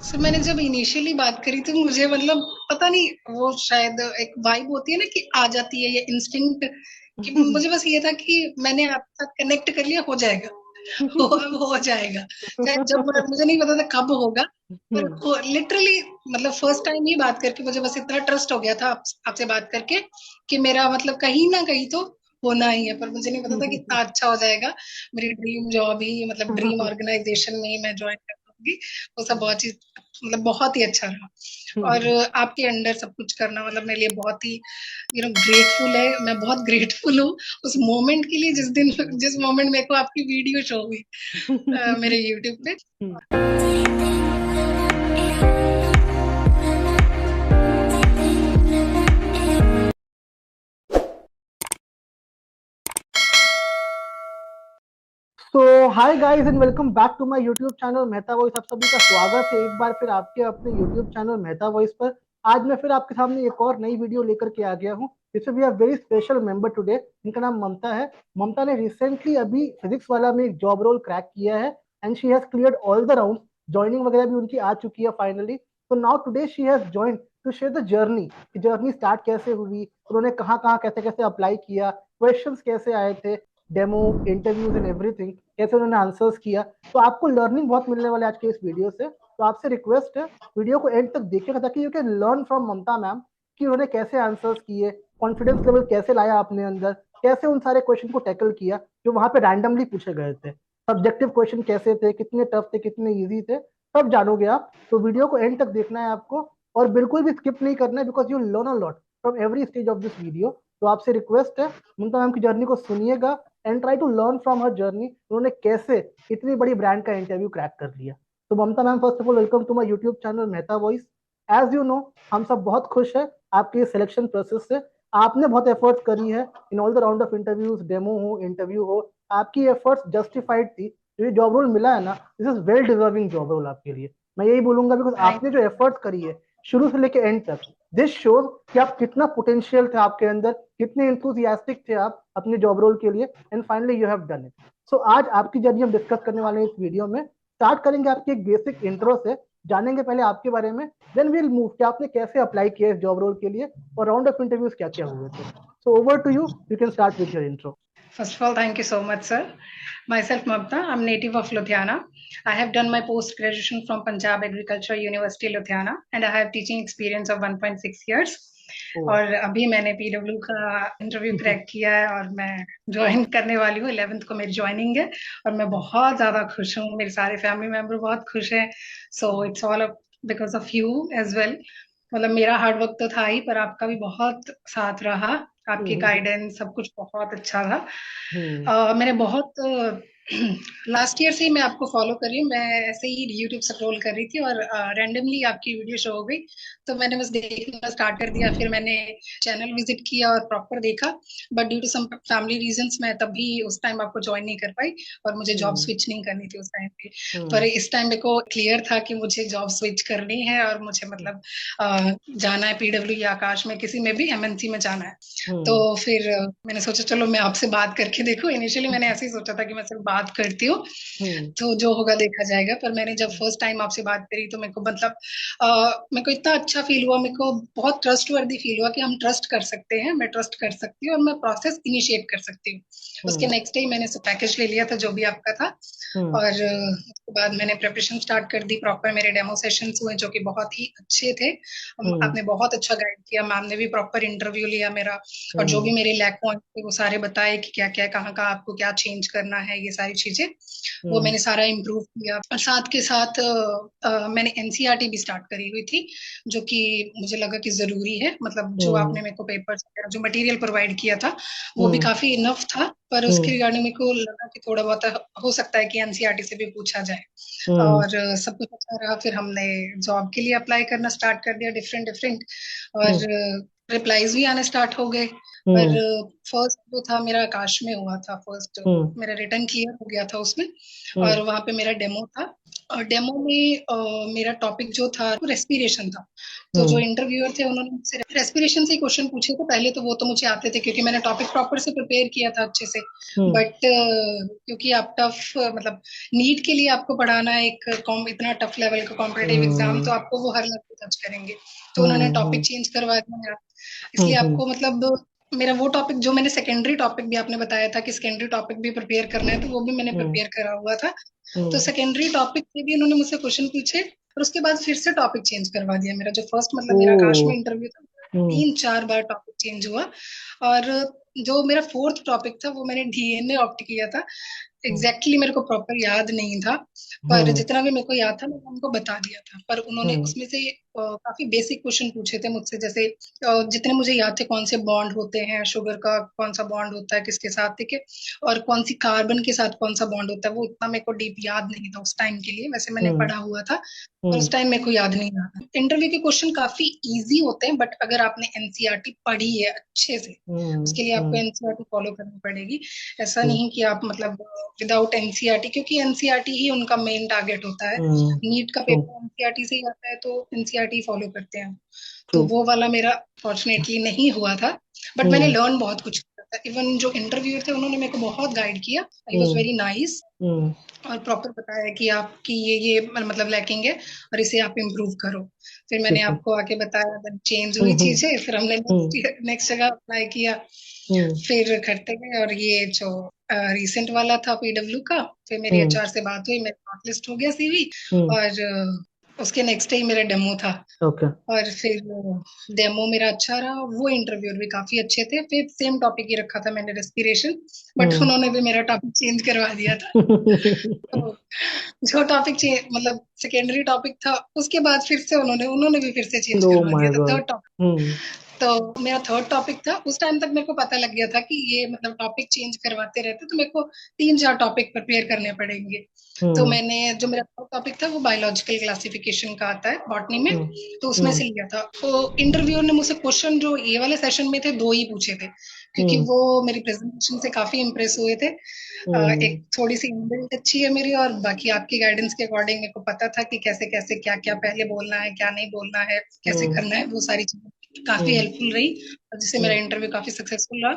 सो मैंने जब इनिशियली बात करी तो मुझे मतलब पता नहीं वो शायद एक वाइब होती है ना कि आ जाती है ये इंस्टिंक्ट कि मुझे बस ये था कि मैंने आपके साथ कनेक्ट कर लिया हो जाएगा। हो जाएगा। चाहे जब मुझे नहीं पता था कब होगा पर लिटरली मतलब फर्स्ट टाइम ही बात करके मुझे बस इतना ट्रस्ट हो गया था आपसे बात करके कि मेरा मतलब कहीं ना कहीं तो होना ही है। पर मुझे नहीं पता था कि इतना अच्छा हो जाएगा। मेरी ड्रीम जॉब ही मतलब ड्रीम ऑर्गेनाइजेशन में ही मैं ज्वाइन कर पाऊंगी। वो सब बहुत चीज मतलब बहुत ही अच्छा रहा। और आपके अंडर सब कुछ करना मतलब मेरे लिए बहुत ही ग्रेटफुल है। मैं बहुत ग्रेटफुल हूँ उस मोमेंट के लिए जिस मोमेंट मेरे को आपकी वीडियो शो हुई मेरे यूट्यूब पे। तो hi guys and welcome back to my YouTube channel Mehta voice. आप सभी का स्वागत है एक बार फिर आपके अपने यूट्यूब चैनल मेहता वॉइस पर। आज मैं फिर आपके सामने एक और नई वीडियो लेकर के आ गया हूँ। इसमें we have very special member today. इनका नाम ममता है। ममता ने रिसेंटली अभी फिजिक्स वाला में एक जॉब रोल क्रैक किया है and she has cleared all the round. Joining वगैरह भी उनकी आ चुकी है फाइनली। तो now today she has join to share the journey. Journey start कैसे हुई, उन्होंने कहाँ कहाँ कैसे कैसे अप्लाई किया, क्वेश्चंस कैसे आए थे, डेमो इंटरव्यूज एंड एवरीथिंग कैसे उन्होंने आंसर्स किया। तो आपको लर्निंग बहुत मिलने वाला है आज के इस वीडियो से। तो आपसे रिक्वेस्ट है वीडियो को एंड तक देखिएगा ताकि you can learn from Mamta ma'am कि उन्होंने कैसे आंसर्स किए, कॉन्फिडेंस लेवल कैसे लाया अपने अंदर, कैसे उन सारे क्वेश्चन को टैकल किया जो वहां पे रैंडमली पूछे गए थे, सब्जेक्टिव क्वेश्चन कैसे थे, कितने टफ थे, कितने ईजी थे, सब जानोगे आप। तो वीडियो को एंड तक देखना है आपको और बिल्कुल भी स्किप नहीं करना है because you learn a lot from every stage of this video. तो आपसे रिक्वेस्ट है ममता मैम की जर्नी को सुनिएगा and try to learn from her journey, उन्होंने कैसे इतनी बड़ी ब्रांड का इंटरव्यू क्रैक कर लिया। तो Mamta ma'am first of all welcome to my YouTube channel Mehta voice. As you know हम सब बहुत खुश है आपके सिलेक्शन प्रोसेस से। आपने बहुत एफर्ट्स करी है in all the round of interviews, demo हो इंटरव्यू हो, आपकी एफर्ट्स जस्टिफाइड थी। जो ये जॉब रोल मिला है ना, this is well deserving job role आपके लिए। मैं यही बोलूंगा बिकॉज थैंक आपने जो एफर्ट्स करी है शुरू से लेके एंड तक, दिस शोज कि आप कितना पोटेंशियल थे आपके अंदर, कितने इंथुजियास्टिक थे आप अपने जॉब रोल के लिए and finally you have done it. So आज आपकी जर्नी हम डिस्कस करने वाले हैं इस वीडियो में। स्टार्ट करेंगे आपकी एक बेसिक इंट्रो से, जानेंगे पहले आपके बारे में, देन विल मूव कि आपने कैसे अप्लाई किया इस जॉब रोल के लिए और राउंड ऑफ इंटरव्यूज क्या क्या हुए थे। So over to you, you can start with your intro. First of all, thank you so much, sir. Myself, Mamta. I'm native of Ludhiana. I have done my post graduation from Punjab Agriculture University, Ludhiana, and I have teaching experience of 1.6 years. और अभी मैंने PW का interview crack किया है और मैं join करने वाली हूँ। 11th को मेरी ज्वाइनिंग है और मैं बहुत ज्यादा खुश हूँ। मेरे सारे फैमिली मेंबर बहुत खुश हैं। So it's all because of you as well. मतलब मेरा हार्ड वर्क तो था ही पर आपका भी बहुत साथ रहा। आपकी गाइडेंस सब कुछ बहुत अच्छा था। मैंने बहुत लास्ट ईयर से ही मैं आपको फॉलो कर रही हूँ। मैं ऐसे ही यूट्यूब स्क्रॉल कर रही थी और रैंडमली आपकी वीडियो शो हो गई तो मैंने बस देखना स्टार्ट कर दिया। फिर मैंने चैनल विजिट किया और प्रॉपर देखा। But due to some family reasons मैं तभी उस टाइम आपको ज्वाइन नहीं कर पाई और मुझे जॉब स्विच नहीं करनी थी उस टाइम पे। पर इस टाइम मेरे को क्लियर था कि मुझे जॉब स्विच करनी है और मुझे मतलब जाना है पीडब्ल्यू या आकाश में किसी में भी एमएनसी में जाना है। तो फिर मैंने सोचा चलो मैं आपसे बात करके देखूं। इनिशियली मैंने ऐसे ही सोचा था कि मैं सिर्फ बात करती हूँ तो जो होगा देखा जाएगा। पर मैंने जब फर्स्ट टाइम आपसे बात करी तो मेरे को मतलब मेरे को इतना अच्छा फील हुआ। मेरे को बहुत ट्रस्टवर्दी फील हुआ कि हम ट्रस्ट कर सकते हैं, मैं ट्रस्ट कर सकती हूँ और मैं प्रोसेस इनिशिएट कर सकती हूँ। उसके नेक्स्ट डे मैंने पैकेज ले लिया था जो भी आपका था और उसके बाद मैंने प्रिपरेशन स्टार्ट कर दी। प्रॉपर मेरे डेमो सेशंस हुए जो कि बहुत ही अच्छे थे। आपने बहुत अच्छा गाइड किया। मैम ने भी प्रॉपर इंटरव्यू लिया मेरा और जो भी मेरे लैक पॉइंट थे वो सारे बताए कि क्या क्या कहाँ कहाँ आपको क्या चेंज करना है। ये सारी चीजें वो मैंने सारा इम्प्रूव किया। और साथ के साथ मैंने एनसीईआरटी भी स्टार्ट करी हुई थी जो कि मुझे लगा कि जरूरी है। मतलब जो आपने मेरे को पेपर्स जो मटेरियल प्रोवाइड किया था वो भी काफी इनफ था। पर उसके रिगार्डिंग मेरे को लगा कि थोड़ा बहुत हो सकता है कि एनसीईआरटी से भी पूछा जाए। और सब कुछ अच्छा रहा। फिर हमने जॉब के लिए अप्लाई करना स्टार्ट कर दिया डिफरेंट डिफरेंट और रिप्लाईज भी आने स्टार्ट हो गए। पर फर्स्ट जो था मेरा आकाश में हुआ था। फर्स्ट मेरा रिटर्न क्लियर हो गया था उसमें और वहां पे मेरा डेमो था डेमो में मेरा टॉपिक जो था वो रेस्पिरेशन था। तो जो इंटरव्यूअर थे उन्होंने मुझसे रेस्पिरेशन से क्वेश्चन पूछे थे। पहले तो वो तो मुझे आते थे क्योंकि मैंने टॉपिक प्रॉपर से प्रिपेयर किया था अच्छे से। बट क्योंकि आप टफ मतलब नीट के लिए आपको पढ़ाना एक इतना टफ लेवल का कॉम्पिटेटिव एग्जाम, तो आपको वो हर लेवल टच करेंगे। तो उन्होंने टॉपिक चेंज करवा दिया, इसलिए आपको मतलब मेरा वो टॉपिक जो मैंने सेकेंडरी टॉपिक भी आपने बताया था कि सेकेंडरी टॉपिक भी प्रिपेयर करना है, तो वो भी मैंने प्रिपेयर करा हुआ था। तो सेकेंडरी टॉपिक से भी उन्होंने मुझसे क्वेश्चन पूछे और उसके बाद फिर से टॉपिक चेंज करवा दिया। मेरा जो फर्स्ट मतलब मेरा आकाश में इंटरव्यू था, 3-4 बार टॉपिक चेंज हुआ। और जो मेरा फोर्थ टॉपिक था वो मैंने डीएनए ऑप्ट किया था। एग्जैक्टली मेरे को प्रॉपर याद नहीं था, पर जितना भी मेरे को याद था मैंने उनको बता दिया था। पर उन्होंने उसमें से काफी बेसिक क्वेश्चन पूछे थे मुझसे, जैसे जितने मुझे याद थे कौन से बॉन्ड होते हैं, शुगर का कौन सा बॉन्ड होता है किसके साथ, ठीक है, और कौन सी कार्बन के साथ कौन सा बॉन्ड होता है। वो इतना मेरे को डीप याद नहीं था उस टाइम के लिए, वैसे मैंने पढ़ा हुआ था और उस टाइम मेरे को याद नहीं रहा। इंटरव्यू के क्वेश्चन काफी इजी होते हैं, बट अगर आपने एनसीईआरटी पढ़ी है अच्छे से, उसके लिए आपको एनसीईआरटी फॉलो करनी पड़ेगी। ऐसा नहीं कि आप मतलब विदाउट एनसीईआरटी, क्योंकि एनसीईआरटी ही उनका मेन टारगेट होता है। नीट का पेपर एनसीईआरटी से ही आता है, तो एनसीईआरटी फॉलो करते हैं। तो वो वाला मेरा फॉर्चुनेटली नहीं हुआ था, बट मैंने लर्न बहुत कुछ किया था। इवन जो इंटरव्यू थे उन्होंने मेरे को बहुत गाइड किया, आई वॉज वेरी नाइस, और प्रॉपर बताया कि आपकी ये मतलब लैकिंग है और इसे आप इम्प्रूव करो। फिर मैंने आपको आके बताया, चेंज हुई चीजें, फिर हमने नेक्स्ट जगह अप्लाई किया, फिर करते गए। और ये जो रिसेंट वाला था पीडब्ल्यू का, फिर मेरी एचआर से बात हुई, मेरा शॉर्टलिस्ट हो गया सीवी, और उसके नेक्स्ट डे मेरा डेमो था। और फिर डेमो मेरा अच्छा रहा, वो इंटरव्यू भी काफी अच्छे थे। फिर सेम टॉपिक ही रखा था मैंने, रेस्पिरेशन, बट उन्होंने भी मेरा टॉपिक चेंज करवा दिया था। तो जो टॉपिक मतलब सेकेंडरी टॉपिक था, उसके बाद फिर से उन्होंने भी फिर से चेंज करवा दिया था थर्ड टॉपिक। तो मेरा थर्ड टॉपिक था, उस टाइम तक मेरे को पता लग गया था कि ये मतलब टॉपिक चेंज करवाते रहते, तो मेरे को 3-4 टॉपिक प्रिपेयर करने पड़ेंगे। तो मैंने जो मेरा थर्ड टॉपिक था वो बायोलॉजिकल क्लासिफिकेशन का आता है बॉटनी में, तो उसमें से लिया था। तो इंटरव्यूअर ने मुझसे क्वेश्चन जो ये वाले सेशन में थे 2 ही पूछे थे, क्योंकि वो मेरी प्रेजेंटेशन से काफी इम्प्रेस हुए थे। एक थोड़ी सी इनबिल्ट अच्छी है मेरी, और बाकी आपकी गाइडेंस के अकॉर्डिंग मेरे को पता था कि कैसे कैसे क्या क्या पहले बोलना है, क्या नहीं बोलना है, कैसे करना है, वो सारी चीजें काफी हेल्पफुल रही, और जिससे मेरा इंटरव्यू काफी सक्सेसफुल रहा।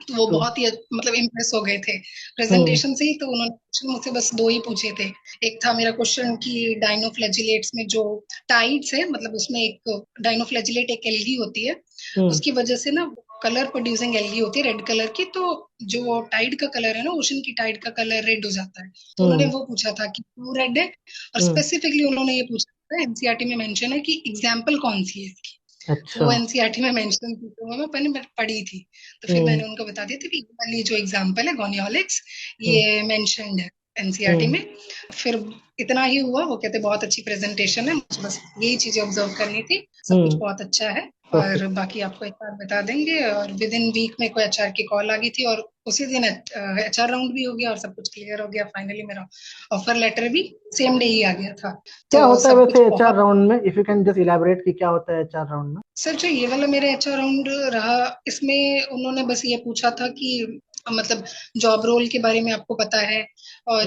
तो वो बहुत ही मतलब इम्प्रेस हो गए थे प्रेजेंटेशन से ही। तो उन्होंने क्वेश्चन मुझसे बस 2 ही पूछे थे। एक था मेरा क्वेश्चन कि डाइनोफ्लैजिलेट्स में जो टाइड्स है, मतलब उसमें एक डाइनोफ्लैजिलेट एक एल्गी होती है, उसकी वजह से ना कलर प्रोड्यूसिंग एल्गी होती है रेड कलर की, तो जो टाइड का कलर है ना, ओशन की टाइड का कलर रेड हो जाता है। तो उन्होंने वो पूछा था कि क्यों रेड है, और स्पेसिफिकली उन्होंने ये पूछा था, एनसीईआरटी में मेंशन है कि एग्जाम्पल कौन सी है इसकी। अच्छा। वो एनसीईआरटी में मेंशन थी, तो मैं पहले पढ़ी थी, तो फिर मैंने उनको बता दिया था कि वाली जो एग्जाम्पल है गोनियोलिक्स, ये मेंशन्ड है एनसीईआरटी में। फिर इतना ही हुआ, वो कहते बहुत अच्छी प्रेजेंटेशन है, मुझे बस यही चीजें ऑब्जर्व करनी थी, सब कुछ बहुत अच्छा है, और बाकी आपको एक बार बता देंगे। और विद इन वीक में कोई एचआर की कॉल आ गई थी, और उसी दिन एचआर राउंड भी हो गया और सब कुछ क्लियर हो गया। फाइनली मेरा ऑफर लेटर भी सेम डे ही आ गया था। क्या तो होता है सब वैसे कुछ एचआर बहुत, राउंड में, if you can just elaborate कि क्या होता है एचआर राउंड में? सर जो ये वाला मेरा एचआर राउंड रहा, इसमें उन्होंने बस ये पूछा था कि मतलब जॉब रोल के बारे में आपको पता है, और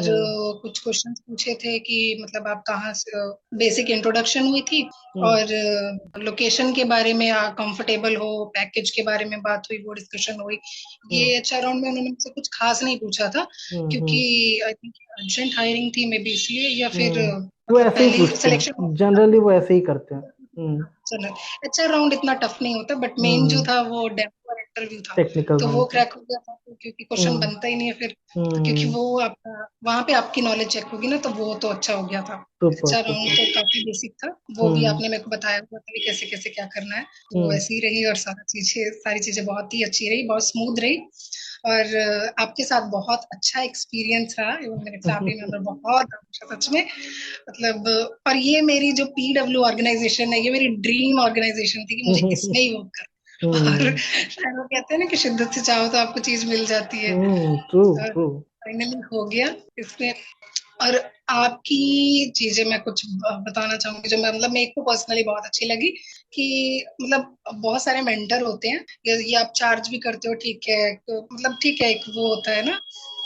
कुछ क्वेश्चंस पूछे थे कि मतलब आप कहाँ से, बेसिक इंट्रोडक्शन हुई थी, और लोकेशन के बारे में कंफर्टेबल हो, पैकेज के बारे में बात हुई, वो डिस्कशन हुई। ये एचआर राउंड में उन्होंने मुझसे कुछ खास नहीं पूछा था, क्योंकि आई थिंक अर्जेंट हायरिंग थी मे बी, इसलिए, या फिर वो मतलब ऐसे ही पहले पूछते सिलेक्शन। हैं, जनरली वो ऐसे ही करते हैं। चलो, एचआर राउंड इतना टफ नहीं होता, बट मेन जो था वो डेमो और इंटरव्यू था, टेक्निकल तो वो राउंड। क्रैक हो गया था, क्योंकि क्वेश्चन बनता ही नहीं है फिर, क्योंकि वो आपका वहां पे आपकी नॉलेज चेक होगी ना, तो वो तो अच्छा हो गया था। एचआर राउंड तो काफी बेसिक था, वो भी आपने मेरे को बताया हुआ था कि कैसे कैसे क्या करना है, वो वैसे ही रही, और सारी चीजें बहुत ही अच्छी रही, बहुत स्मूथ रही। और आपके साथ बहुत अच्छा एक्सपीरियंस रहा, एवं मेरे फैमिली मेंबर बहुत अच्छा, सच में मतलब। और ये मेरी जो पीडब्ल्यू ऑर्गेनाइजेशन है, ये मेरी ड्रीम ऑर्गेनाइजेशन थी कि मुझे इसमें ही वर्क करना। और शायद वो कहते हैं ना कि शिद्दत से चाहो तो आपको चीज मिल जाती है, ट्रू ट्रू। फाइनली हो गया इसमें। और आपकी चीजें मैं कुछ बताना चाहूंगी जो मैं मतलब मेरे को पर्सनली बहुत अच्छी लगी, कि मतलब बहुत सारे मेंटर होते हैं, ये आप चार्ज भी करते हो, ठीक है, तो मतलब ठीक है, एक वो होता है ना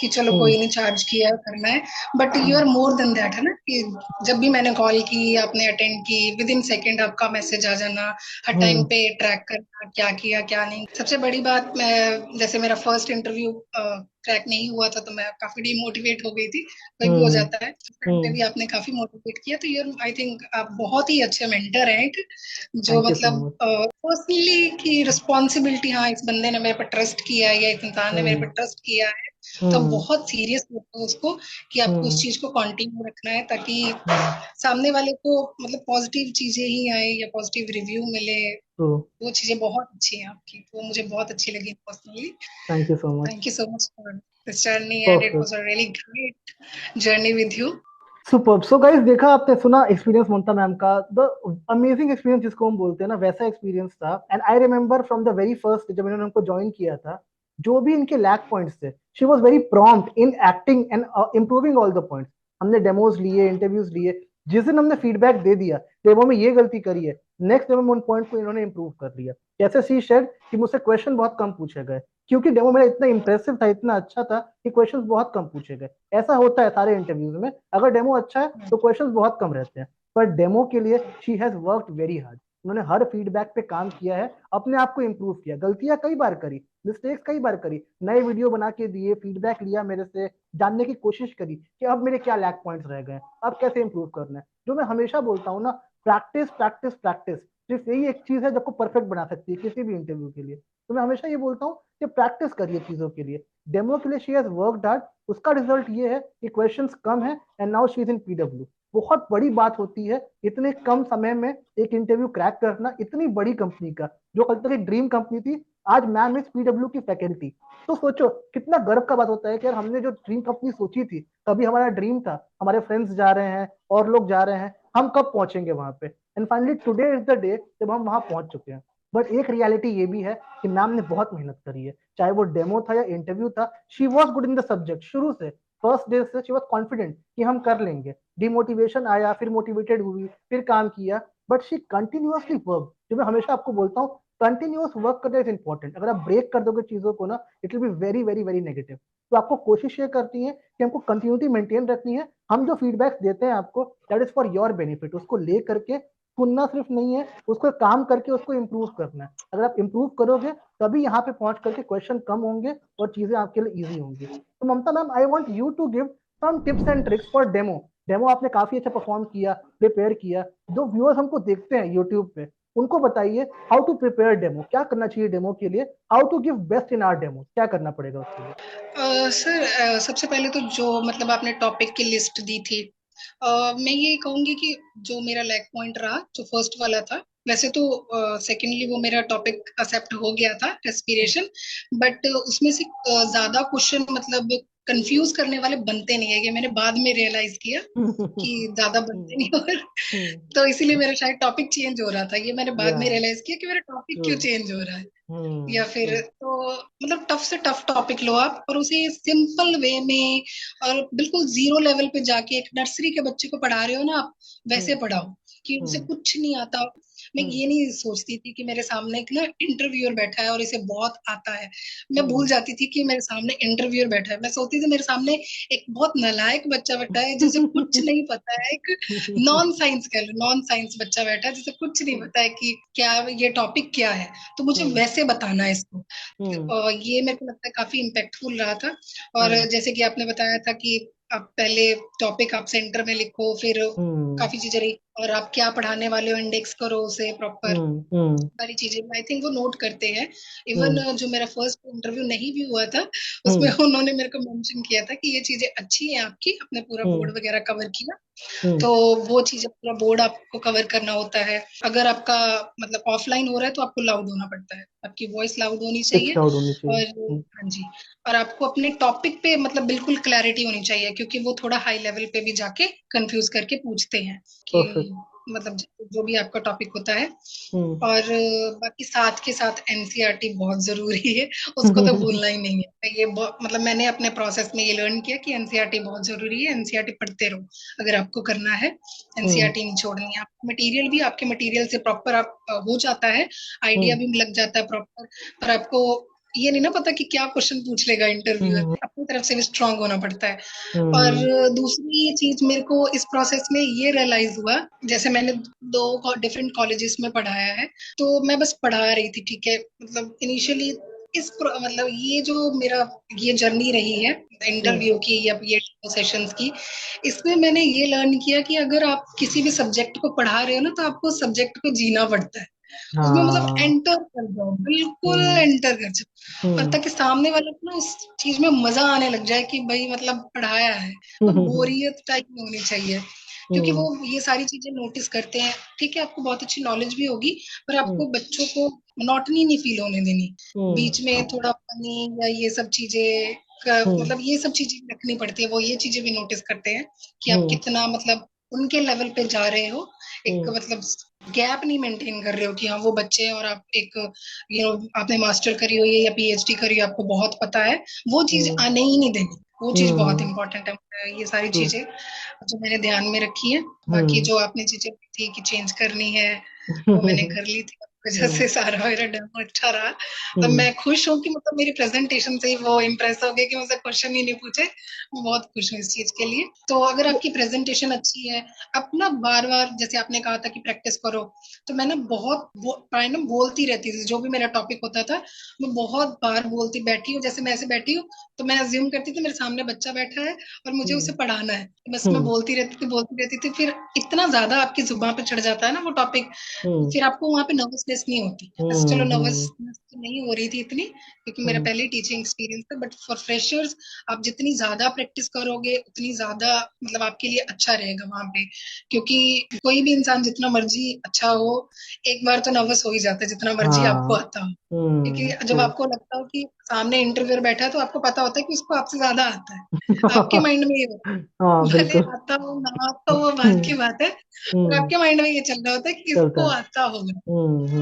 कि चलो हम्म कोई नहीं, चार्ज किया है, करना है, but you are more than that, है ना, कि जब भी मैंने कॉल की, आपने अटेंड की, विद इन सेकेंड आपका मैसेज आ जाना, हर टाइम हम्म पे ट्रैक करना क्या किया क्या नहीं। सबसे बड़ी बात, मैं जैसे मेरा फर्स्ट इंटरव्यू क्रैक नहीं हुआ था तो मैं काफी डिमोटिवेट हो गई थी, कोई भी हो हम्म जाता है, उस टाइम पे भी हम्म। आपने काफी मोटिवेट किया, तो यूर आई थिंक आप बहुत ही अच्छे मेंटर हैं एक, जो थैंक यू सो मतलब मच। पर्सनली की रिस्पॉन्सिबिलिटी, हाँ इस बंदे ने मेरे पर ट्रस्ट किया है या इस इंसान ने मेरे हम्म पर ट्रस्ट किया है, तो हम्म बहुत सीरियस होता है उसको, कि आपको उस हम्म चीज को कंटिन्यू रखना है, ताकि हम्म। सामने वाले को मतलब पॉजिटिव चीजें ही आए या पॉजिटिव रिव्यू मिले। तो वो चीजें बहुत अच्छी हैं आपकी, तो वो मुझे बहुत अच्छी लगी personally. Thank you so much. Thank you so much for this journey, and it was perfect. a really great journey with you. Super. So guys, देखा आपने, सुना एक्सपीरियंस ममता मैम का, द अमेजिंग एक्सपीरियंस जिसको हम बोलते हैं ना, वैसा एक्सपीरियंस था। And I remember from the very first, जब इन्होंने हमको ज्वाइन किया था, जो भी इनके लैक पॉइंट्स थे, she was very prompt in acting and improving all the points. हमने डेमोज लिए, इंटरव्यूज लिए, जिस दिन हमने फीडबैक दे दिया, डेमो में ये गलती करी है, नेक्स्ट डेमो में उन पॉइंट को इन्होंने इंप्रूव कर लिया। जैसे शी शेड कि मुझसे क्वेश्चन बहुत कम पूछे गए, क्योंकि डेमो मेरा इतना इंप्रेसिव था, इतना अच्छा था, कि क्वेश्चंस बहुत कम पूछे गए। ऐसा होता है सारे इंटरव्यूज में, अगर डेमो अच्छा है तो क्वेश्चंस बहुत कम रहते हैं। पर डेमो के लिए she has worked very hard. उन्होंने हर फीडबैक पे काम किया है, अपने आप को इम्प्रूव किया, गलतियां कई बार करी, मिस्टेक्स कई बार करी, नए वीडियो बना के दिए, फीडबैक लिया मेरे से, जानने की कोशिश करी कि अब मेरे क्या लैक पॉइंट्स रह गए, अब कैसे इंप्रूव करना है। जो मैं हमेशा बोलता हूँ ना, प्रैक्टिस प्रैक्टिस प्रैक्टिस, सिर्फ यही एक चीज है जो आपको परफेक्ट बना सकती है किसी भी इंटरव्यू के लिए। तो मैं हमेशा ये बोलता हूँ कि प्रैक्टिस करिए चीजों के लिए। डेमो के लिए शी हैज वर्कड हार्ड, उसका रिजल्ट ये है कि क्वेश्चंस कम है, and now she is in PW. बहुत बड़ी बात होती है इतने कम समय में एक इंटरव्यू क्रैक करना, इतनी बड़ी कंपनी का, जो कल तक एक ड्रीम कंपनी थी, आज मैम इज पीडब्ल्यू की फैकल्टी। तो सोचो कितना गर्व का बात होता है कि यार हमने जो ड्रीम कंपनी सोची थी, कभी हमारा ड्रीम था, हमारे फ्रेंड्स जा रहे हैं और लोग जा रहे हैं, हम कब पहुंचेंगे वहां पे। And finally today is the day जब हम वहां पहुंच चुके हैं। बट एक रियलिटी ये भी है कि मैम ने बहुत मेहनत करी है, चाहे वो डेमो था या इंटरव्यू था, she was good in the subject शुरू से। फर्स्ट डे से शी वॉज कॉन्फिडेंट कि हम कर लेंगे। डिमोटिवेशन आया, फिर मोटिवेटेड हुई, फिर काम किया, बट शी कंटिन्यूअसली वर्क। जो मैं हमेशा आपको बोलता हूँ, कंटिन्यूअस वर्क करना इज इंपॉर्टेंट। अगर आप ब्रेक कर दोगे चीजों को ना, it will be very very very negative. तो आपको कोशिश ये करती है कि हमको कंटिन्यूटी मेंटेन रखनी है। हम जो फीडबैक देते हैं आपको, that is for your benefit. उसको ले करके सुनना सिर्फ नहीं है, उसको काम करके उसको इम्प्रूव करना है। अगर आप इम्प्रूव करोगे, तभी यहाँ पे पहुंच करके क्वेश्चन कम होंगे और चीजें आपके लिए इजी होंगी। तो Mamta ma'am, I want you to give some tips and tricks for demo. Demo आपने काफी अच्छा परफॉर्म किया, प्रिपेयर किया, जो व्यूअर्स हमको देखते हैं यूट्यूब पे, उनको बताइए हाउ टू प्रिपेयर डेमो, क्या करना चाहिए डेमो के लिए, how to give best in our demo, क्या करना पड़ेगा उसके लिए। सर, सबसे पहले तो जो मतलब आपने टॉपिक की लिस्ट दी थी, मैं ये कहूंगी कि जो मेरा लैक पॉइंट रहा, जो फर्स्ट वाला था, वैसे तो सेकेंडली वो मेरा टॉपिक एक्सेप्ट हो गया था, रेस्पिरेशन, बट उसमें से ज्यादा क्वेश्चन मतलब कंफ्यूज करने वाले बनते नहीं है, ये मैंने बाद में रियलाइज किया कि ज्यादा बनते नहीं, और तो इसीलिए मेरा शायद टॉपिक चेंज हो रहा था, ये मैंने बाद या में रियलाइज किया कि मेरा टॉपिक ट्रू। क्यों चेंज हो रहा है। या फिर ट्रू। तो मतलब टफ से टफ टॉपिक लो आप, और उसे सिंपल वे में और बिल्कुल जीरो लेवल पे जाके, एक नर्सरी के बच्चे को पढ़ा रहे हो ना आप, वैसे पढ़ाओ, कि उसे कुछ नहीं आता। मैं ये नहीं सोचती थी कि मेरे सामने एक ना इंटरव्यूअर बैठा है और इसे बहुत आता है, मैं भूल जाती थी कि मेरे सामने इंटरव्यूअर बैठा है, मैं सोचती थी मेरे सामने एक बहुत नालायक बच्चा बैठा है जिसे कुछ नहीं पता है, एक नॉन साइंस कह लो, नॉन साइंस बच्चा बैठा है जिसे कुछ नहीं पता है कि क्या ये टॉपिक क्या है, तो मुझे वैसे बताना है इसको। ये मेरे को लगता है काफी इम्पैक्टफुल रहा था। और जैसे कि आपने बताया था कि आप पहले टॉपिक आप सेंटर में लिखो, फिर काफी चीजें रही, और आप क्या पढ़ाने वाले हो इंडेक्स करो उसे प्रॉपर, सारी चीजें आई थिंक वो नोट करते हैं। इवन जो मेरा फर्स्ट इंटरव्यू नहीं भी हुआ था, उसमें उन्होंने मेरे को मेंशन किया था कि ये चीजें अच्छी हैं आपकी, आपने पूरा बोर्ड वगैरह कवर किया, तो वो चीजें पूरा बोर्ड आपको कवर करना होता है। अगर आपका मतलब ऑफलाइन हो रहा है तो आपको लाउड होना पड़ता है, आपकी वॉइस लाउड होनी पिच चाहिए, लाउड होनी और चाहिए। हाँ जी, और आपको अपने टॉपिक पे मतलब बिल्कुल क्लैरिटी होनी चाहिए, क्योंकि वो थोड़ा हाई लेवल पे भी जाके कंफ्यूज करके पूछते हैं परफेक्ट। कि मतलब जो भी आपका टॉपिक होता है। और बाकी साथ के साथ एनसीईआरटी बहुत जरूरी है, उसको तो भूलना ही नहीं है। ये मतलब मैंने अपने प्रोसेस में ये लर्न किया कि एनसीईआरटी बहुत जरूरी है, एनसीईआरटी पढ़ते रहो अगर आपको करना है, एनसीईआरटी नहीं छोड़नी है। आपको मटेरियल भी आपके मटेरियल से प्रॉपर आप हो जाता है, आइडिया भी लग जाता है प्रॉपर, पर आपको ये नहीं ना पता कि क्या क्वेश्चन पूछ लेगा इंटरव्यूअर, हम्म अपनी तरफ से भी स्ट्रांग होना पड़ता है। और हम्म दूसरी चीज मेरे को इस प्रोसेस में ये रियलाइज हुआ, जैसे मैंने दो डिफरेंट कॉलेजेस में पढ़ाया है, तो मैं बस पढ़ा रही थी, ठीक है, मतलब इनिशियली मतलब ये जो मेरा ये जर्नी रही है हम्म इंटरव्यू की या ये सेशंस की, इसमें मैंने ये लर्न किया कि अगर आप किसी भी सब्जेक्ट को पढ़ा रहे हो ना, तो आपको सब्जेक्ट को जीना पड़ता है, उसमें मतलब हाँ एंटर कर जाओ, बिल्कुल हम्म एंटर कर जाओ, और हम्म ताकि सामने वाले को ना उस चीज में मजा आने लग जाए कि भाई मतलब पढ़ाया है, हम्म और हम्म बोरियत टाइप में होनी चाहिए, क्योंकि वो हम्म ये सारी चीजें नोटिस करते हैं। ठीक है, आपको बहुत अच्छी नॉलेज भी होगी, पर हम्म आपको बच्चों को मोनोटनी नहीं फील होने देनी, हम्म बीच में थोड़ा फनी या ये सब चीजें हम्म मतलब ये सब चीजें रखनी पड़ती है, वो ये चीजें भी नोटिस करते हैं कि आप हम्म कितना मतलब उनके लेवल पे जा रहे हो, एक हम्म मतलब गैप नहीं मेंटेन कर रहे हो कि हाँ वो बच्चे हैं और आप एक आपने मास्टर करी हुई है या पीएचडी करी हो, आपको बहुत पता है, वो चीज हम्म आने ही नहीं देनी, वो चीज बहुत हम्म इंपॉर्टेंट है। ये सारी ट्रू चीजें जो मैंने ध्यान में रखी है, बाकी हम्म जो आपने चीजें थी कि चेंज करनी है, वो मैंने कर ली थी, वजह हम्म से सारा मेरा डेमो अच्छा रहा। तो हम्म मैं खुश हूँ कि मतलब मेरी प्रेजेंटेशन से ही वो इम्प्रेस हो गए कि मुझसे क्वेश्चन ही नहीं पूछे, मैं बहुत खुश हूँ इस चीज के लिए। तो अगर आपकी प्रेजेंटेशन अच्छी है, अपना बार बार जैसे आपने कहा था कि प्रैक्टिस करो, तो मैं ना ना बोलती रहती थी, जो भी मेरा टॉपिक होता था मैं बहुत बार बोलती बैठी हूँ, जैसे मैं ऐसे बैठी हूँ तो मैं अज्यूम करती थी मेरे सामने बच्चा बैठा है और मुझे उसे हम्म पढ़ाना है, बस मैं हम्म बोलती रहती थी, फिर इतना ज्यादा आपकी जुबान पे चढ़ जाता है ना वो टॉपिक, हम्म फिर आपको वहां पे नर्वसनेस नहीं होती। ऐसे चलो हम्म नर्वसनेस तो नहीं हो रही थी इतनी, क्योंकि मेरा हम्म पहले टीचिंग एक्सपीरियंस था, बट फॉर फ्रेशर्स आप जितनी ज्यादा प्रैक्टिस करोगे उतनी ज्यादा मतलब आपके लिए अच्छा रहेगा वहां पे, क्योंकि कोई भी इंसान जितना मर्जी अच्छा हो, एक बार तो नर्वस हो ही जाता है जितना मर्जी आपको हाँ आता हो, क्योंकि जब ट्रू आपको लगता हो कि सामने इंटरव्यूअर बैठा है तो आपको पता होता है कि उसको आपसे ज्यादा आता है, आपके माइंड में ये होता हाँ है, भले बिल्कुल आता हो ना आता हो वो बात हम्म की बात है, पर हम्म आपके माइंड में ये चल रहा होता है कि चलता इसको है आता होगा।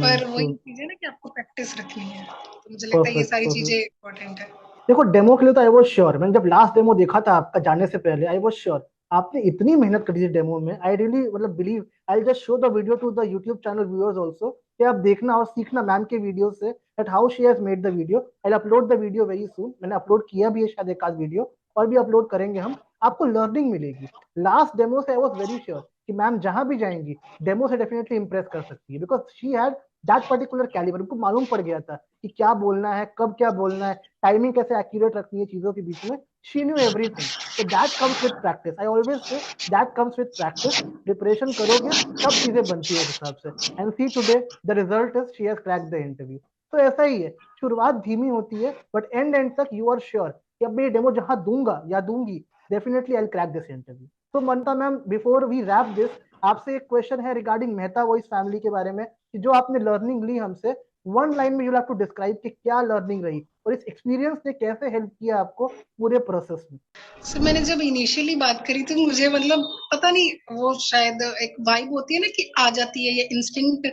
पर वही ट्रू चीज है ना कि आपको प्रैक्टिस रखनी है, तो मुझे लगता है ये परफेक्ट सारी चीजें परफेक्ट इंपॉर्टेंट है। देखो डेमो के लिए तो आई वॉज श्योर, मैंने जब लास्ट डेमो देखा था आपका जाने से पहले आई वॉज श्योर आपने इतनी मेहनत करी थी डेमो में। आई रियली मतलब believe I just show the video to the YouTube channel viewers also कि आप देखना और सीखना मैम के वीडियो से that how she has made the video. I upload the video very soon, मैंने अपलोड किया भी है शायद एक आध वीडियो और भी अपलोड करेंगे हम। आपको लर्निंग मिलेगी लास्ट डेमो से। आई वॉज वेरी श्योर कि मैम जहां भी जाएंगी डेमो से डेफिनेटली इंप्रेस कर सकती है because she had that particular calibre. उनको मालूम पड़ गया था कि क्या बोलना है, कब क्या बोलना है, टाइमिंग कैसे एक्यूरेट रखनी है चीजों के बीच में। She knew everything. तो that comes with practice. I always say that comes with practice. Preparation करोगे तब चीजें बनती है उस हिसाब से। And see today the result is she has crack the interview. तो ऐसा ही है, शुरुआत धीमी होती है बट एंड तक यू आर श्योर कि अब मैं डेमो जहां दूंगा या दूंगी definitely I crack this interview. तो Mamta ma'am before we wrap this, आपसे एक क्वेश्चन है रिगार्डिंग मेहता वॉइस फैमिली के बारे में कि जो आपने लर्निंग ली हमसे, वन लाइन में यू हैव टू डिस्क्राइब कि क्या लर्निंग रही और इस एक्सपीरियंस ने कैसे हेल्प किया आपको पूरे प्रोसेस में। सर मैंने जब इनिशियली बात करी थी, मुझे मतलब पता नहीं, वो शायद एक वाइब होती है ना कि आ जाती है, ये इंस्टिंक्ट,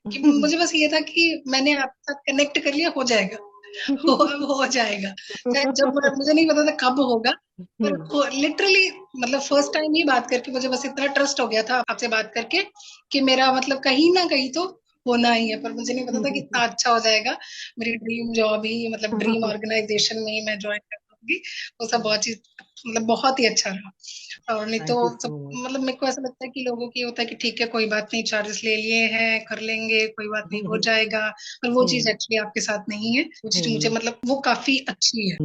कि मुझे बस ये था कि मैंने आपके साथ कनेक्ट कर लिया, हो जाएगा, हो जाएगा, चाहे जब मुझे नहीं पता था कब होगा, पर लिटरली मतलब फर्स्ट टाइम ही बात करके मुझे बस इतना ट्रस्ट हो गया था आपसे बात करके कि मेरा मतलब कहीं ना कहीं तो होना ही है, पर मुझे नहीं पता था कि इतना अच्छा हो जाएगा। मेरी ड्रीम जॉब ही मतलब ड्रीम ऑर्गेनाइजेशन में ही मैं ज्वाइन कर दूंगी, वो सब बहुत चीज मतलब बहुत ही अच्छा रहा। और नहीं तो थैंक यू सब सो मच। मतलब मेरे को ऐसा लगता है कि लोगों की होता है कि ठीक है कोई बात नहीं, चार्जेस ले लिए हैं, कर लेंगे, कोई बात नहीं, हो जाएगा, पर वो चीज एक्चुअली आपके साथ नहीं है, वो चीज मुझे मतलब वो काफी अच्छी है।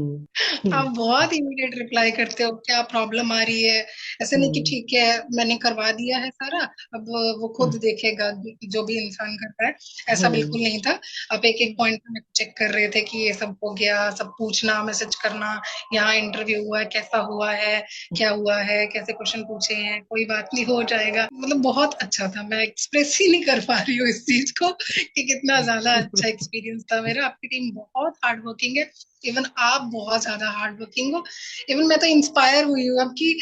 आप बहुत इमीडिएट रिप्लाई करते हो, क्या प्रॉब्लम आ रही है, ऐसे नहीं कि ठीक है मैंने करवा दिया है सारा, अब वो खुद देखेगा, जो भी इंसान करता है, ऐसा बिल्कुल नहीं था। आप एक एक पॉइंट में चेक कर रहे थे कि ये सब हो गया, सब पूछना, मैसेज करना, यहाँ इंटरव्यू हुआ है, कैसा हुआ है, क्या हुआ है, कैसे क्वेश्चन पूछे हैं, कोई बात नहीं, हो जाएगा, मतलब बहुत अच्छा था। मैं एक्सप्रेस ही नहीं कर पा रही हूँ इस चीज को कि कितना ज्यादा अच्छा एक्सपीरियंस था मेरा। आपकी टीम बहुत हार्ड वर्किंग है, इवन आप बहुत ज्यादा हार्ड वर्किंग हो, इवन मैं तो इंस्पायर हुई हूँ अब कि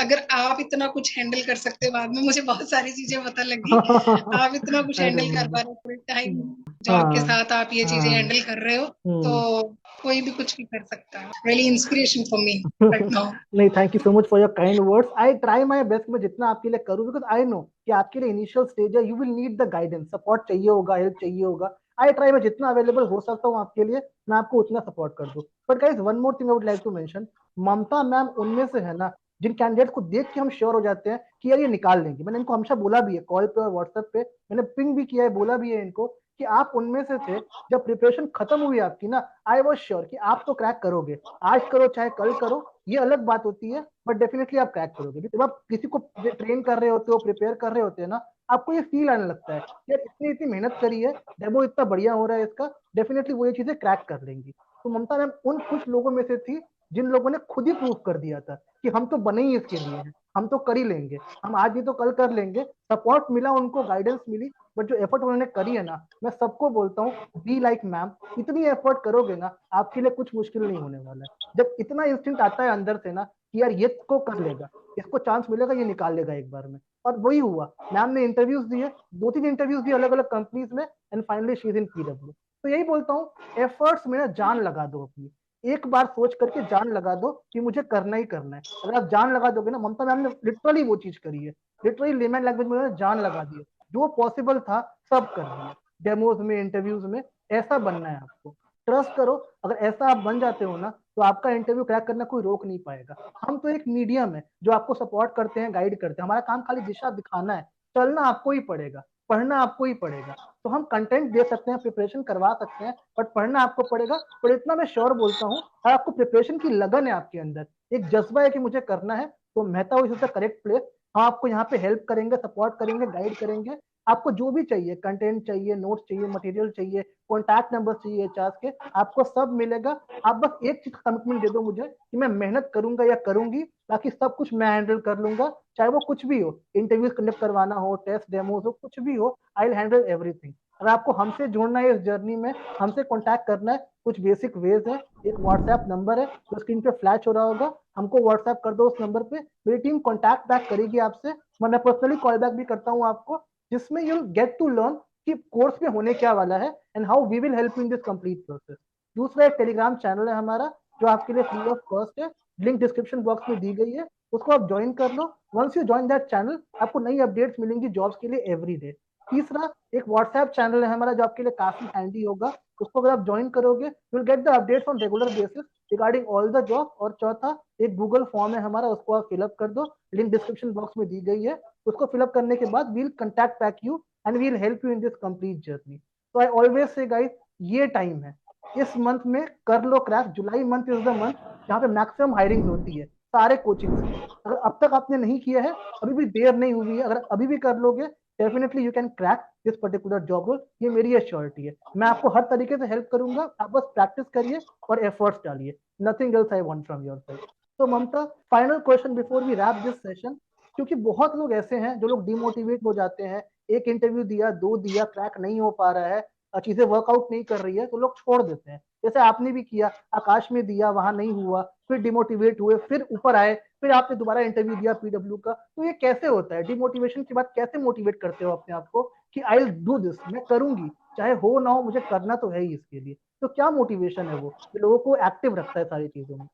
अगर आप इतना कुछ हैंडल कर सकते हो, बाद में मुझे बहुत सारी चीजें पता लगी, आप इतना कुछ अरे हैंडल कर नहीं। पा रहे हो फुल टाइम जॉब के हाँ साथ, आप ये चीजें हाँ। हैंडल कर रहे हो, तो हम्म। कोई भी कुछ भी कर सकता है। Really inspiration for me right now. नहीं, thank you so much for your kind words. I try my best, मैं जितना आपके लिए करूँ, बिकॉज आई नो कि आपके लिए इनिशियल स्टेज है, you will need the guidance, support चाहिए होगा, हेल्प चाहिए होगा। आई ट्राई, मैं जितना अवेलेबल हो सकता हूँ आपके लिए, मैं आपको उतना सपोर्ट कर दूँ। But guys, one more thing I would like to mention, Mamta ma'am उनमें से है ना, जिन कैंडिडेट को देख के हम श्योर हो जाते हैं कि यार ये निकाल लेंगे। मैंने इनको हमेशा बोला भी है, कॉल पे और व्हाट्सएप पे मैंने पिंग भी किया है, बोला भी है इनको कि आप उनमें से थे। जब प्रिपरेशन खत्म हुई आपकी ना, आई वॉज श्योर कि आप तो क्रैक करोगे, आज करो चाहे कल करो, ये अलग बात होती है, बट डेफिनेटली आप क्रैक करोगे। जब आप किसी को ट्रेन कर रहे होते हो, प्रिपेयर कर रहे होते हैं ना, आपको ये फील आने लगता है यार इसने इतनी मेहनत करी है, डेमो इतना बढ़िया हो रहा है इसका, डेफिनेटली वो ये चीजें क्रैक कर लेंगी। तो ममता मैम उन कुछ लोगों में से थी जिन लोगों ने खुद ही प्रूव कर दिया था कि हम तो बने ही इसके लिए हैं, हम तो कर ही लेंगे, हम आज नहीं तो कल कर लेंगे। सपोर्ट मिला उनको, गाइडेंस मिली, बट जो एफर्ट उन्होंने करी है ना, मैं सबको बोलता हूँ बी लाइक मैम। इतनी एफर्ट करोगे ना, आपके लिए कुछ मुश्किल नहीं होने वाला है। जब इतना इंस्टिंक्ट आता है अंदर से ना कि यार ये को कर लेगा, इसको चांस मिलेगा, ये निकाल लेगा एक बार में, और वही हुआ। मैम ने इंटरव्यूज दिए, 2-3 इंटरव्यूज दिए अलग अलग कंपनीज में, and finally she is in PW. तो यही बोलता हूँ, एफर्ट्स में ना जान लगा दो अपनी, एक बार सोच करके जान लगा दो कि मुझे करना ही करना है। अगर आप जान लगा दोगे ना, ममता मैम ने लिटरली वो चीज करी है, लिटरली लेमन लैंग्वेज में उन्होंने जान लगा दी है। जो पॉसिबल था सब कर दिया, डेमोज में, इंटरव्यूज में। ऐसा बनना है आपको, ट्रस्ट करो। अगर ऐसा आप बन जाते हो ना, तो आपका इंटरव्यू क्रैक करना कोई रोक नहीं पाएगा। हम तो एक मीडियम है जो आपको सपोर्ट करते हैं, गाइड करते हैं, हमारा काम खाली दिशा दिखाना है। चलना आपको ही पड़ेगा, पढ़ना आपको ही पड़ेगा। तो हम कंटेंट दे सकते हैं, प्रिपरेशन करवा सकते हैं, बट पढ़ना आपको पड़ेगा। और इतना मैं श्योर बोलता हूँ, अगर आपको प्रिपरेशन की लगन है, आपके अंदर एक जज्बा है कि मुझे करना है, तो Mehta is the correct place. हम आपको यहाँ पे हेल्प करेंगे, सपोर्ट करेंगे, गाइड करेंगे। आपको जो भी चाहिए, कंटेंट चाहिए, नोट्स चाहिए, मटेरियल चाहिए, कॉन्टैक्ट नंबर चाहिए एचआर के, आपको सब मिलेगा। आप बस एक चीज कमिटमेंट दे दो मुझे कि मैं मेहनत करूंगा या करूंगी, बाकी सब कुछ मैं हैंडल कर लूंगा। चाहे वो कुछ भी हो, इंटरव्यूज कंडक्ट करवाना हो, टेस्ट डेमोज हो, कुछ भी हो, आई विल हैंडल एवरीथिंग। अगर आपको हमसे जुड़ना है इस जर्नी में, हमसे कॉन्टैक्ट करना है, कुछ बेसिक वेज है। एक व्हाट्सएप नंबर है जो स्क्रीन पे फ्लैश हो रहा होगा, हमको व्हाट्सएप कर दो उस नंबर पे, मेरी टीम कॉन्टैक्ट बैक करेगी आपसे। मैं पर्सनली कॉल बैक भी करता हूँ आपको, जिसमें यू गेट टू लर्न कि कोर्स में होने क्या वाला है, and how we will help in this complete process. दूसरा एक टेलीग्राम चैनल है हमारा, जो आपके लिए फ्री ऑफ कॉस्ट है, लिंक डिस्क्रिप्शन बॉक्स में दी गई है, उसको आप ज्वाइन कर लो। Once you join that channel, आपको नई अपडेट्स मिलेंगी जॉब्स के लिए एवरी डे। तीसरा एक व्हाट्सएप चैनल है हमारा, जो आपके लिए काफी हैंडी होगा, उसको अगर आप ज्वाइन करोगे, you will get the updates on regular basis regarding all the job. और चौथा एक गूगल फॉर्म है हमारा, उसको आप फिलअप कर दो, लिंक डिस्क्रिप्शन बॉक्स में दी गई है। उसको फिलअप करने के बाद we'll contact back you and we'll help you in this complete journey. तो आई ऑलवेज से गाइस, ये टाइम है, इस मंथ में कर लो crack. July month is the month जहाँ पे मैक्सिमम हायरिंग होती है सारे कोचिंग्स की। अगर अब तक आपने नहीं किया है, अभी भी देर नहीं हुई है, अगर अभी भी कर लोगे, definitely you can crack this particular job role. ये मेरी एश्योरिटी है, मैं आपको हर तरीके से हेल्प करूंगा, आप बस प्रैक्टिस करिए और एफर्ट्स डालिए। Nothing else I want from your side. तो Mamta, final question before we wrap this session, क्योंकि बहुत लोग ऐसे हैं जो लोग डिमोटिवेट हो जाते हैं, एक इंटरव्यू दिया, दो दिया, क्रैक नहीं हो पा रहा है, चीजें वर्कआउट नहीं कर रही है, तो लोग छोड़ देते हैं। जैसे आपने भी किया, आकाश में दिया, वहां नहीं हुआ, फिर डिमोटिवेट हुए, फिर ऊपर आए, फिर आपने दोबारा इंटरव्यू दिया पीडब्ल्यू का। तो ये कैसे होता है, डिमोटिवेशन के बाद कैसे मोटिवेट करते हो अपने आप को कि आई विल डू दिस, मैं करूंगी, चाहे हो ना हो, मुझे करना तो है ही इसके लिए। तो क्या मोटिवेशन है वो जो लोगों को एक्टिव रखता है सारी चीजों में?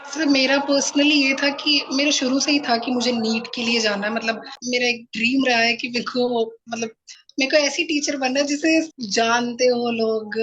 सर मेरा पर्सनली ये था कि मेरा शुरू से ही था कि मुझे नीट के लिए जाना है। मतलब मेरा एक ड्रीम रहा है कि मतलब मेरे को ऐसी टीचर बनना है जिसे जानते हो लोग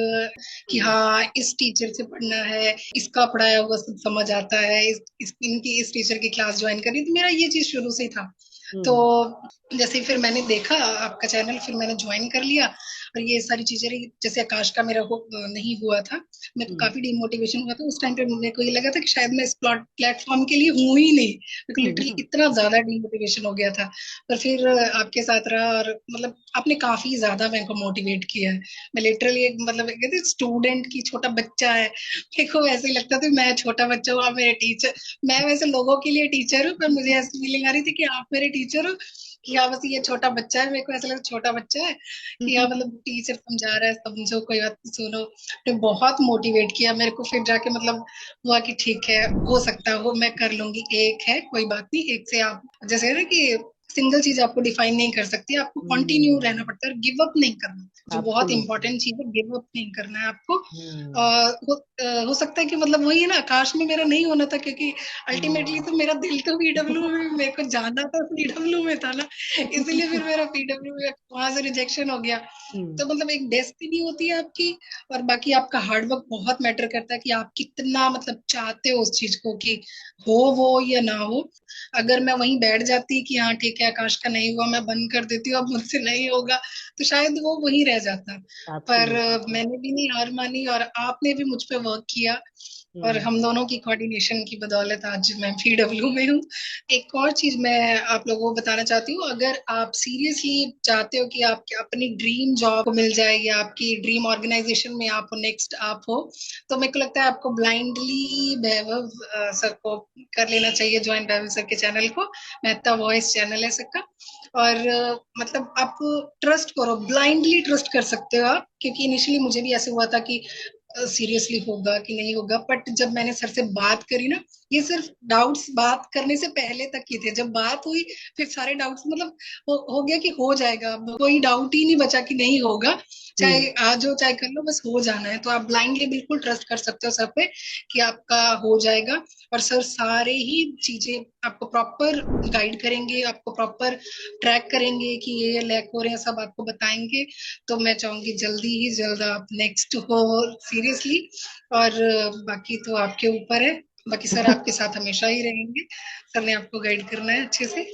कि हाँ इस टीचर से पढ़ना है, इसका पढ़ाया हुआ सब समझ आता है, इनकी इस टीचर की क्लास ज्वाइन करनी। तो मेरा ये चीज शुरू से ही था। तो हम्म जैसे फिर मैंने देखा आपका चैनल, फिर मैंने ज्वाइन कर लिया। और ये सारी चीजें रही, जैसे आकाश का मेरा नहीं हुआ था, मेरे को हम्म काफी डिमोटिवेशन हुआ था उस टाइम पे। मेरे को ये लगा था कि शायद मैं इस प्लेटफॉर्म के लिए हूं ही नहीं। मेरे को लिटरली हम्म इतना ज्यादा डिमोटिवेशन हो गया था। पर फिर आपके साथ रहा, और मतलब आपने काफी ज्यादा मेरे को मोटिवेट किया है। मैं लिटरली एक मतलब कहते स्टूडेंट की, छोटा बच्चा है, मेरे को ऐसे ही लगता था मैं छोटा बच्चा हूँ, आप मेरे टीचर। मैं वैसे लोगों के लिए टीचर हूँ, पर मुझे ऐसी फीलिंग आ रही थी कि आप मेरे टीचर हो, कि हाँ बस ये छोटा बच्चा है, मेरे को ऐसा लगता है छोटा बच्चा है कि हाँ मतलब टीचर समझा रहा है, समझो कोई बात नहीं, सुनो। ने बहुत मोटिवेट किया मेरे को, फिर जाके मतलब हुआ कि ठीक है, हो सकता है, वो मैं कर लूंगी, एक है कोई बात नहीं, एक से आप जैसे है ना कि सिंगल चीज आपको डिफाइन नहीं कर सकती, आपको कंटिन्यू रहना पड़ता है और गिव अप नहीं करना, जो बहुत एब्सोल्युटली। इंपॉर्टेंट चीज है, गिव अप नहीं करना है आपको। हो सकता है कि मतलब वही है ना, काश में मेरा नहीं होना था, क्योंकि अल्टीमेटली तो मेरा दिल तो पीडब्ल्यू में, मेरे को जाना तो पीडब्ल्यू में था ना, इसीलिए फिर मेरा पीडब्ल्यू में वहां से रिजेक्शन हो गया। तो मतलब एक डेस्टिनी होती है आपकी, और बाकी आपका हार्डवर्क बहुत मैटर करता है कि आप कितना मतलब चाहते हो उस चीज को, कि हो वो या ना हो। अगर मैं वहीं बैठ जाती कि हाँ ठीक है आकाश का नहीं हुआ, मैं बंद कर देती हूँ, अब मुझसे नहीं होगा, तो शायद वो वहीं रह जाता। पर एब्सोल्युटली। मैंने भी नहीं हार मानी, और आपने भी मुझ पे वर्क किया, और हम दोनों की कोऑर्डिनेशन की बदौलत आज मैं पीडब्ल्यू में हूँ। एक और चीज मैं आप लोगों को बताना चाहती हूँ, अगर आप सीरियसली चाहते हो कि आपकी अपनी ड्रीम जॉब को मिल जाए, या आपकी ड्रीम ऑर्गेनाइजेशन में आप नेक्स्ट आप हो, तो मेरे को लगता है आपको ब्लाइंडली वैभव सर को कर लेना चाहिए ज्वाइन, वैभव सर के चैनल को, मेहता वॉइस चैनल है सबका। और मतलब आप ट्रस्ट करो, ब्लाइंडली ट्रस्ट कर सकते हो आप, क्योंकि इनिशियली मुझे भी ऐसे हुआ था कि सीरियसली होगा कि नहीं होगा, बट जब मैंने सर से बात करी ना, ये सिर्फ डाउट्स बात करने से पहले तक की थे, जब बात हुई फिर सारे डाउट्स मतलब हो गया कि हो जाएगा, अब कोई डाउट ही नहीं बचा कि नहीं होगा, चाहे आज हो चाहे कर लो, बस हो जाना है। तो आप ब्लाइंडली बिल्कुल ट्रस्ट कर सकते हो सर पे कि आपका हो जाएगा, और सर सारे ही चीजें आपको प्रॉपर गाइड करेंगे, आपको प्रॉपर ट्रैक करेंगे कि ये लैक हो रहे हैं, सब आपको बताएंगे। तो मैं चाहूंगी जल्दी ही जल्द आप नेक्स्ट हो सीरियसली, और बाकी तो आपके ऊपर है, बाकी सर आपके साथ हमेशा ही रहेंगे, सर ने आपको गाइड करना है अच्छे से।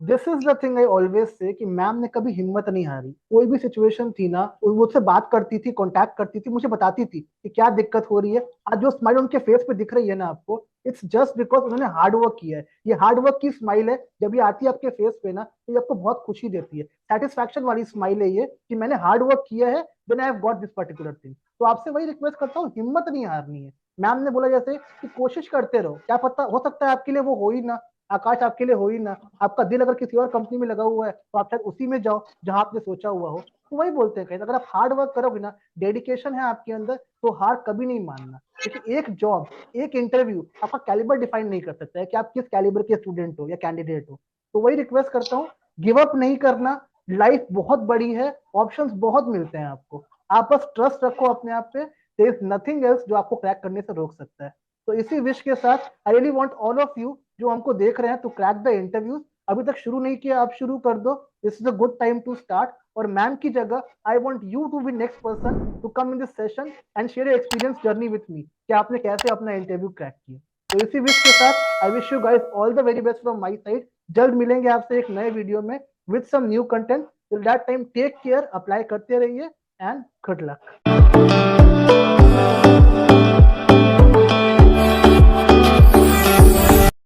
This is the thing I always से कि मैम ने कभी हिम्मत नहीं हारी, कोई भी सिचुएशन थी ना, वो मुझसे बात करती थी, कांटेक्ट करती थी, मुझे बताती थी कि क्या दिक्कत हो रही है। आज जो स्माइल उनके फेस पे दिख रही है ना आपको, इट्स जस्ट बिकॉज उन्होंने हार्ड वर्क किया है। ये हार्ड वर्क की स्माइल है, जब ये आती है आपके फेस पे ना, तो ये आपको बहुत खुशी देती है, सेटिस्फैक्शन वाली स्माइल है ये, कि मैंने हार्ड वर्क किया है, then I have got this particular thing. तो आपसे वही रिक्वेस्ट करता हूँ, हिम्मत नहीं हारनी है। मैम ने बोला जैसे कि कोशिश करते रहो, क्या पता हो सकता है आपके लिए वो हो ही ना, आकाश आपके लिए हो ही ना। आपका दिल अगर किसी और कंपनी में लगा हुआ है, तो आप शायद उसी में जाओ जहां आपने सोचा हुआ हो। तो वही बोलते हैं कहीं, अगर आप हार्ड वर्क करोगे ना, डेडिकेशन है आपके अंदर, तो हार कभी नहीं मानना। क्योंकि एक जॉब, एक इंटरव्यू आपका कैलिबर डिफाइन नहीं कर सकता है कि आप किस कैलिबर के स्टूडेंट हो या कैंडिडेट हो। तो वही रिक्वेस्ट करता हूँ, गिव अप नहीं करना। लाइफ बहुत बड़ी है, ऑप्शंस बहुत मिलते हैं आपको, आप बस ट्रस्ट रखो अपने आप पे। देयर इज नथिंग एल्स जो आपको क्रैक करने से रोक सकता है। तो इसी विश के साथ I really want all of you जो हमको देख रहे हैं टू क्रैक द इंटरव्यूज। अभी तक शुरू नहीं किया, आप शुरू कर दो, this is a good time to start. और मैम की जगह I want you to be next person to come in this session and share your experience journey with me, कि आपने कैसे अपना इंटरव्यू क्रैक किया। तो इसी विश के साथ I wish you guys all the very best from my side. जल्द मिलेंगे आपसे एक नए वीडियो में with some new content. Till that time take care, apply करते रहिए एंड गुड लक।